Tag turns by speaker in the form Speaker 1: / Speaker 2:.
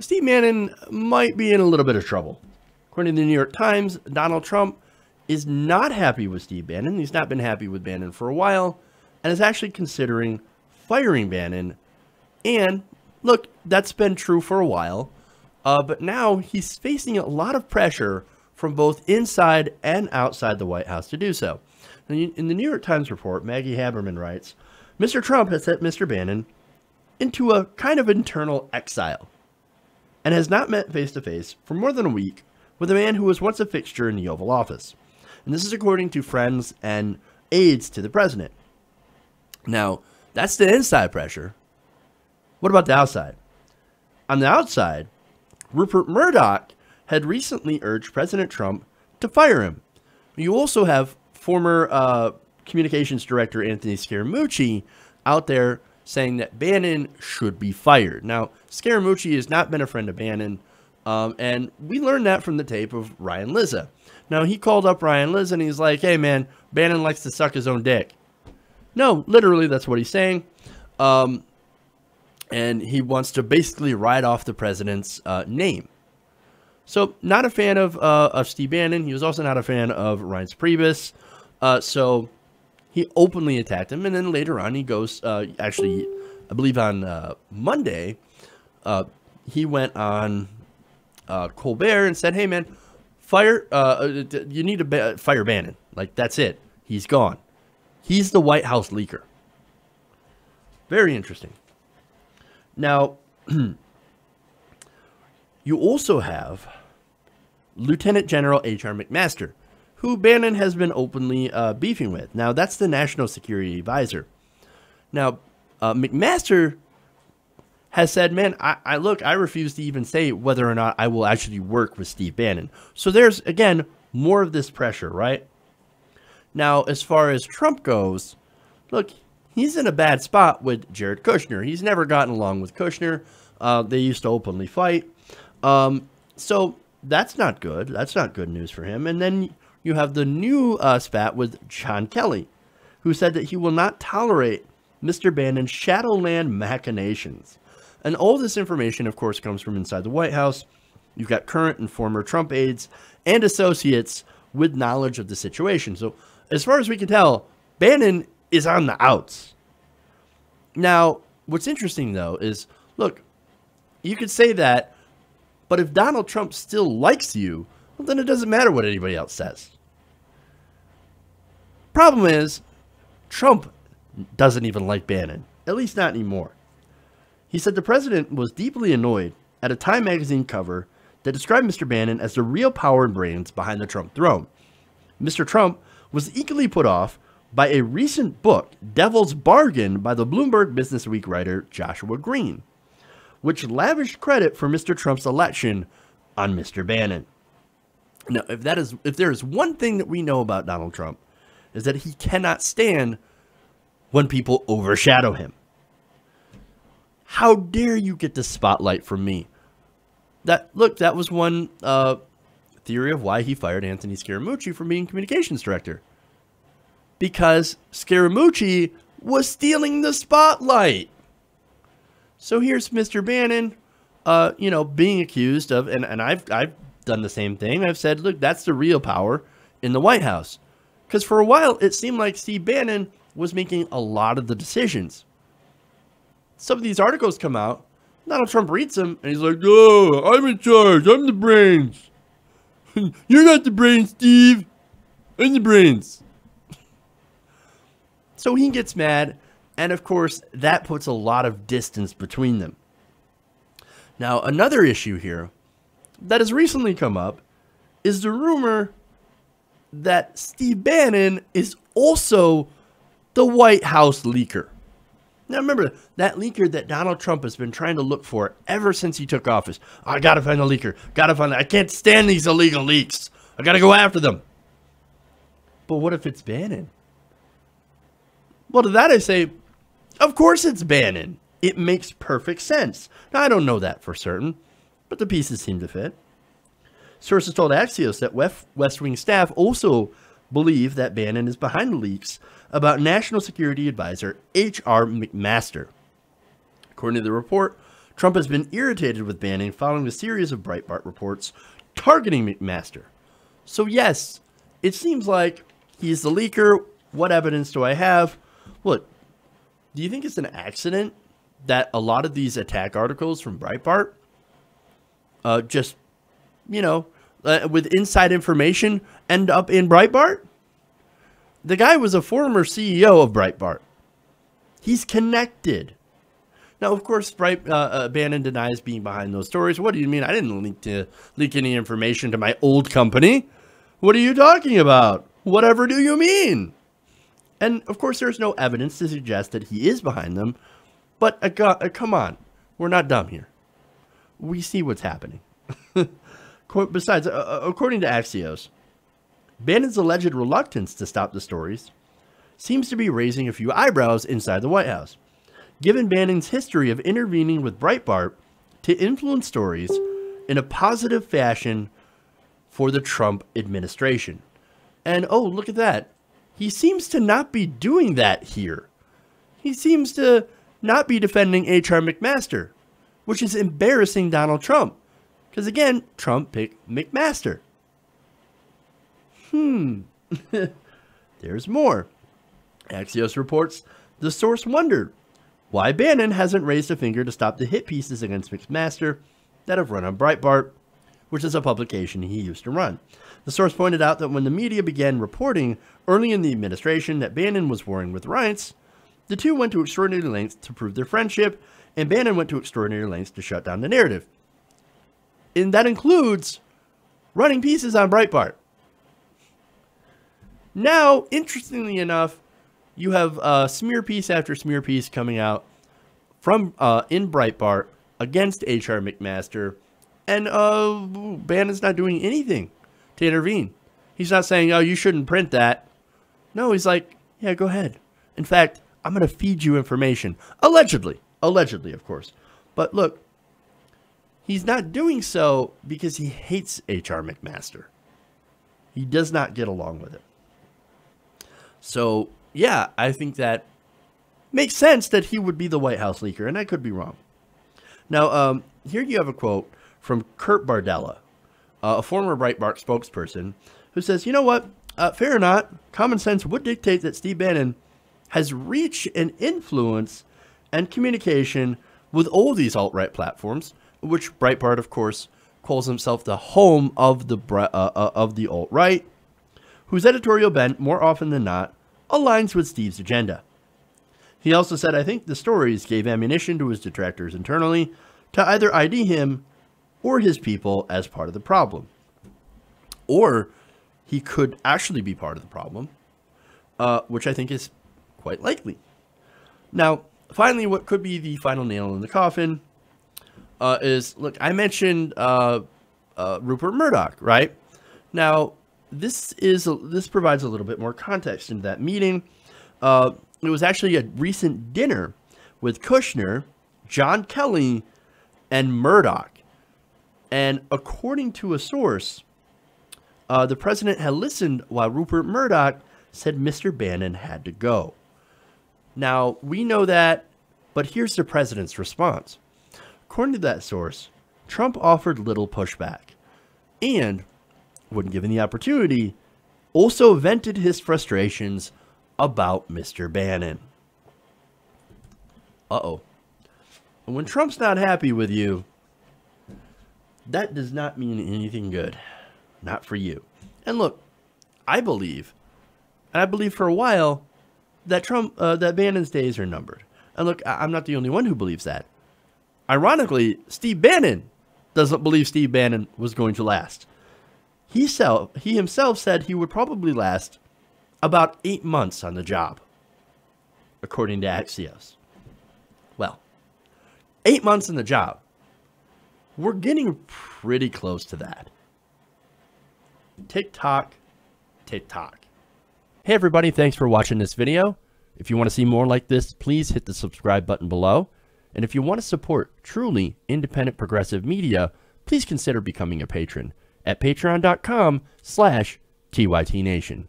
Speaker 1: Steve Bannon might be in a little bit of trouble. According to the New York Times, Donald Trump is not happy with Steve Bannon. He's not been happy with Bannon for a while and is actually considering firing Bannon. And look, that's been true for a while, but now he's facing a lot of pressure from both inside and outside the White House to do so. In the New York Times report, Maggie Haberman writes, Mr. Trump has sent Mr. Bannon into a kind of internal exile and has not met face-to-face for more than a week with a man who was once a fixture in the Oval Office. And this is according to friends and aides to the president. Now, that's the inside pressure. What about the outside? On the outside, Rupert Murdoch had recently urged President Trump to fire him. You also have former communications director Anthony Scaramucci out there saying that Bannon should be fired. Now, Scaramucci has not been a friend of Bannon, and we learned that from the tape of Ryan Lizza. Now, he called up Ryan Lizza, and he's like, hey, man, Bannon likes to suck his own dick. No, literally, that's what he's saying. And he wants to basically write off the president's name. So, not a fan of Steve Bannon. He was also not a fan of Reince Priebus. So, he openly attacked him. And then later on, he goes, actually, I believe on Monday, he went on Colbert and said, hey, man, you need to fire Bannon. Like, that's it. He's gone. He's the White House leaker. Very interesting. Now, you also have Lieutenant General H.R. McMaster, who Bannon has been openly beefing with. Now, that's the National Security Advisor. Now, McMaster has said, man, I refuse to even say whether or not I will actually work with Steve Bannon. So there's, again, more of this pressure, right? Now, as far as Trump goes, look, he's in a bad spot with Jared Kushner. He's never gotten along with Kushner. They used to openly fight. So that's not good. That's not good news for him. And then you have the new spat with John Kelly, who said that he will not tolerate Mr. Bannon's Shadowland machinations. And all this information, of course, comes from inside the White House. You've got current and former Trump aides and associates with knowledge of the situation. So as far as we can tell, Bannon is on the outs. Now, what's interesting, though, is, look, you could say that, but if Donald Trump still likes you, well, then it doesn't matter what anybody else says. Problem is, Trump doesn't even like Bannon, at least not anymore. He said the president was deeply annoyed at a Time magazine cover that described Mr. Bannon as the real power and brains behind the Trump throne. Mr. Trump was equally put off by a recent book, Devil's Bargain, by the Bloomberg Businessweek writer Joshua Green, which lavished credit for Mr. Trump's election on Mr. Bannon. Now, if there is one thing that we know about Donald Trump, is that he cannot stand when people overshadow him. How dare you get the spotlight from me? That was one theory of why he fired Anthony Scaramucci from being communications director. Because Scaramucci was stealing the spotlight. So here's Mr. Bannon, being accused of, and I've done the same thing. I've said, look, that's the real power in the White House. Because for a while, it seemed like Steve Bannon was making a lot of the decisions. Some of these articles come out, Donald Trump reads them, and he's like, oh, I'm in charge. I'm the brains. You're not the brains, Steve. I'm the brains. So he gets mad, and of course, that puts a lot of distance between them. Now, another issue here that has recently come up is the rumor that Steve Bannon is also the White House leaker. Now, remember, that leaker that Donald Trump has been trying to look for ever since he took office. I got to find a leaker. I can't stand these illegal leaks. I got to go after them. But what if it's Bannon? Well, to that I say, of course it's Bannon. It makes perfect sense. Now, I don't know that for certain, but the pieces seem to fit. Sources told Axios that West Wing staff also believe that Bannon is behind the leaks about National Security Advisor H.R. McMaster. According to the report, Trump has been irritated with Bannon following a series of Breitbart reports targeting McMaster. So yes, it seems like he's the leaker. What evidence do I have? Look, do you think it's an accident that a lot of these attack articles from Breitbart just, with inside information end up in Breitbart? The guy was a former CEO of Breitbart. He's connected. Now, of course, Bannon denies being behind those stories. What do you mean? I didn't leak any information to my old company. What are you talking about? Whatever do you mean? And, of course, there's no evidence to suggest that he is behind them. But, come on. We're not dumb here. We see what's happening. Besides, according to Axios, Bannon's alleged reluctance to stop the stories seems to be raising a few eyebrows inside the White House, given Bannon's history of intervening with Breitbart to influence stories in a positive fashion for the Trump administration. And, oh, look at that. He seems to not be doing that here. He seems to not be defending H.R. McMaster, which is embarrassing Donald Trump. Because, again, Trump picked McMaster. There's more. Axios reports the source wondered why Bannon hasn't raised a finger to stop the hit pieces against McMaster that have run on Breitbart, which is a publication he used to run. The source pointed out that when the media began reporting early in the administration that Bannon was warring with Reince, the two went to extraordinary lengths to prove their friendship, and Bannon went to extraordinary lengths to shut down the narrative. And that includes running pieces on Breitbart. Now, interestingly enough, you have smear piece after smear piece coming out from in Breitbart against H.R. McMaster, and Bannon's not doing anything to intervene. He's not saying, oh, you shouldn't print that. No, he's like, yeah, go ahead. In fact, I'm going to feed you information. Allegedly, of course. But look, he's not doing so because he hates H.R. McMaster. He does not get along with it. So, yeah, I think that makes sense that he would be the White House leaker, and I could be wrong. Now, here you have a quote from Kurt Bardella, a former Breitbart spokesperson, who says, you know what, fair or not, common sense would dictate that Steve Bannon has reach and influence and communication with all these alt-right platforms, which Breitbart, of course, calls himself the home of the alt-right, whose editorial bent, more often than not, aligns with Steve's agenda. He also said, I think the stories gave ammunition to his detractors internally to either ID him or his people as part of the problem. Or he could actually be part of the problem, which I think is quite likely. Now, finally, what could be the final nail in the coffin is, look, I mentioned Rupert Murdoch, right? Now, this provides a little bit more context into that meeting. It was actually a recent dinner with Kushner, John Kelly, and Murdoch. And according to a source, the president had listened while Rupert Murdoch said Mr. Bannon had to go. Now, we know that, but here's the president's response. According to that source, Trump offered little pushback and, when given the opportunity, also vented his frustrations about Mr. Bannon. Uh-oh. When Trump's not happy with you, that does not mean anything good. Not for you. And look, I believe, and I believe for a while, that that Bannon's days are numbered. And look, I'm not the only one who believes that. Ironically, Steve Bannon doesn't believe Steve Bannon was going to last. He himself said he would probably last about 8 months on the job, according to Axios. Well, 8 months in the job. We're getting pretty close to that. Tick-tock, tick-tock. Hey everybody, thanks for watching this video. If you want to see more like this, please hit the subscribe button below. And if you want to support truly independent progressive media, please consider becoming a patron at patreon.com/TYTNation.